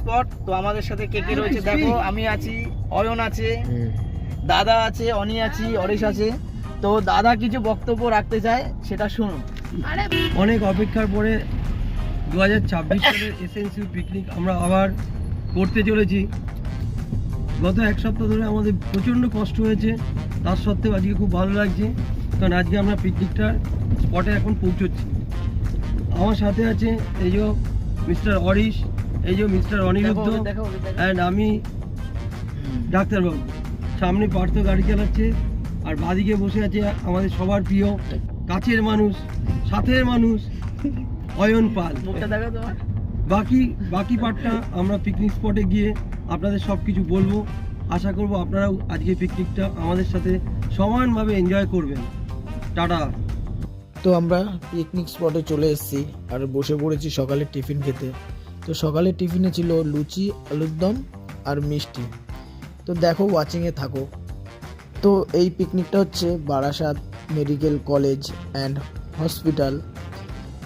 Spot. তো আমাদের সাথে কে কে রয়েছে দেখো, আমি আছি, অয়ন আছে, দাদা আছে, অনি আছি, অরিশ আছে। তো দাদা কিছু বক্তব্য রাখতে চায়, সেটা শুনুন। অনেক অপেক্ষার পরে 2026 সালের এসএনসিউ পিকনিক আমরা আবার করতে চলেছি। গত এক সপ্তাহ ধরে আমাদের প্রচণ্ড কষ্ট হয়েছে, তার সত্ত্বেও আজকে খুব ভালো লাগছে, কারণ আজকে আমরা পিকনিকটার স্পটে এখন পৌঁছচ্ছি। আমার সাথে আছে এই যে মিস্টার অরিশ, এই যে মিস্টার অনিরুদ্ধ, অ্যান্ড আমি ডাক্তারবাবু। সামনে পার্থ গাড়ি চালাচ্ছে, আর বাদিকে বসে আছে আমাদের সবার প্রিয় কাছের মানুষ, সাথের মানুষ অয়ন পাল। বাকি পার্টটা আমরা পিকনিক স্পটে গিয়ে আপনাদের সব কিছু বলবো। আশা করব আপনারাও আজকে পিকনিকটা আমাদের সাথে সমানভাবে এনজয় করবেন। টাটা। তো আমরা পিকনিক স্পটে চলে এসেছি আর বসে পড়েছি সকালের টিফিন খেতে। তো সকালের টিফিনে ছিল লুচি, আলুর দম আর মিষ্টি। তো দেখো, ওয়াচিংয়ে থাকো। তো এই পিকনিকটা হচ্ছে Barasat medical college and hospital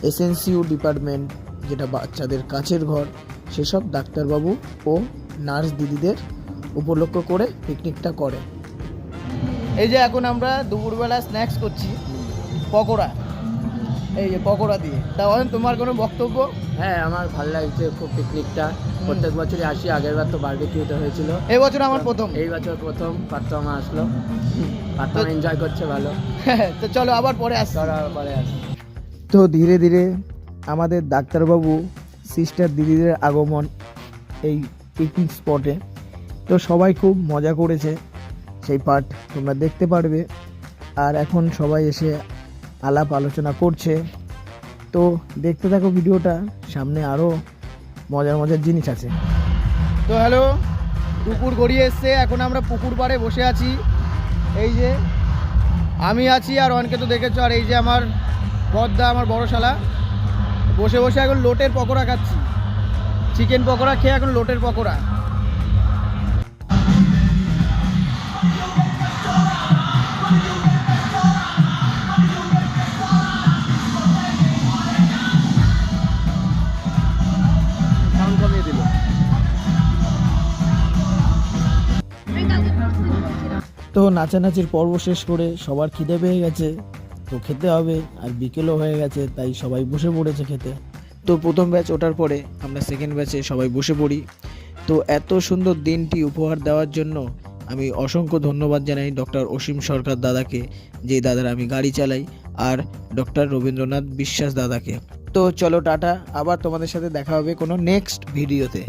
SNCU department, যেটা বাচ্চাদের কাছের ঘর, সেসব ডাক্তারবাবু ও নার্স দিদিদের উপলক্ষ করে পিকনিকটা করে। এই যে এখন আমরা দুপুরবেলা স্ন্যাক্স করছি, পকোড়া, এই যে পকোড়া দিয়ে। তা অয়ন, তোমার কোনো বক্তব্য? হ্যাঁ, আমার ভালো লাগছে খুব পিকনিকটা। প্রত্যেক বছরই আসি, আগের বার তো বারবিকিউতে হয়েছিল, এই বছর আমার প্রথম। এই বছর প্রথম পার্থ আমার আসলো, পার্থ এনজয় করছে ভালো। তো চলো আবার পরে আসছি। পরে আসি। তো ধীরে ধীরে আমাদের ডাক্তারবাবু, সিস্টার দিদিদের আগমন এই পিকনিক স্পটে। তো সবাই খুব মজা করেছে, সেই পার্ট তোমরা দেখতে পারবে। আর এখন সবাই এসে আলাপ আলোচনা করছে। তো দেখতে থাকো ভিডিওটা, সামনে আরও মজার মজার জিনিস আছে। তো হ্যালো, দুপুর গড়িয়ে এসছে, এখন আমরা পুকুর পাড়ে বসে আছি। এই যে আমি আছি, আর অনকে তো দেখেছো, আর এই যে আমার বদ্দা, আমার বড় শালা, বসে বসে এখন লোটের পকোড়া খাচ্ছি। চিকেন পকোড়া খেয়ে এখন লোটের পকোড়া। কমিয়ে দিল। তো নাচানাচির পর্ব শেষ করে সবার খিদে পেয়ে গেছে, তো খেতে হবে। আর বিকেলও হয়ে গেছে, তাই সবাই বসে পড়েছে খেতে। তো প্রথম ব্যাচ ওঠার পরে আমরা সেকেন্ড ব্যাচে সবাই বসে পড়ি। তো এত সুন্দর দিনটি উপহার দেওয়ার জন্য আমি অসংখ্য ধন্যবাদ জানাই ডক্টর অসীম সরকার দাদাকে, যে দাদার আমি গাড়ি চালাই, আর ডক্টর রবীন্দ্রনাথ বিশ্বাস দাদাকে। তো চলো টাটা, আবার তোমাদের সাথে দেখা হবে কোনো নেক্সট ভিডিওতে।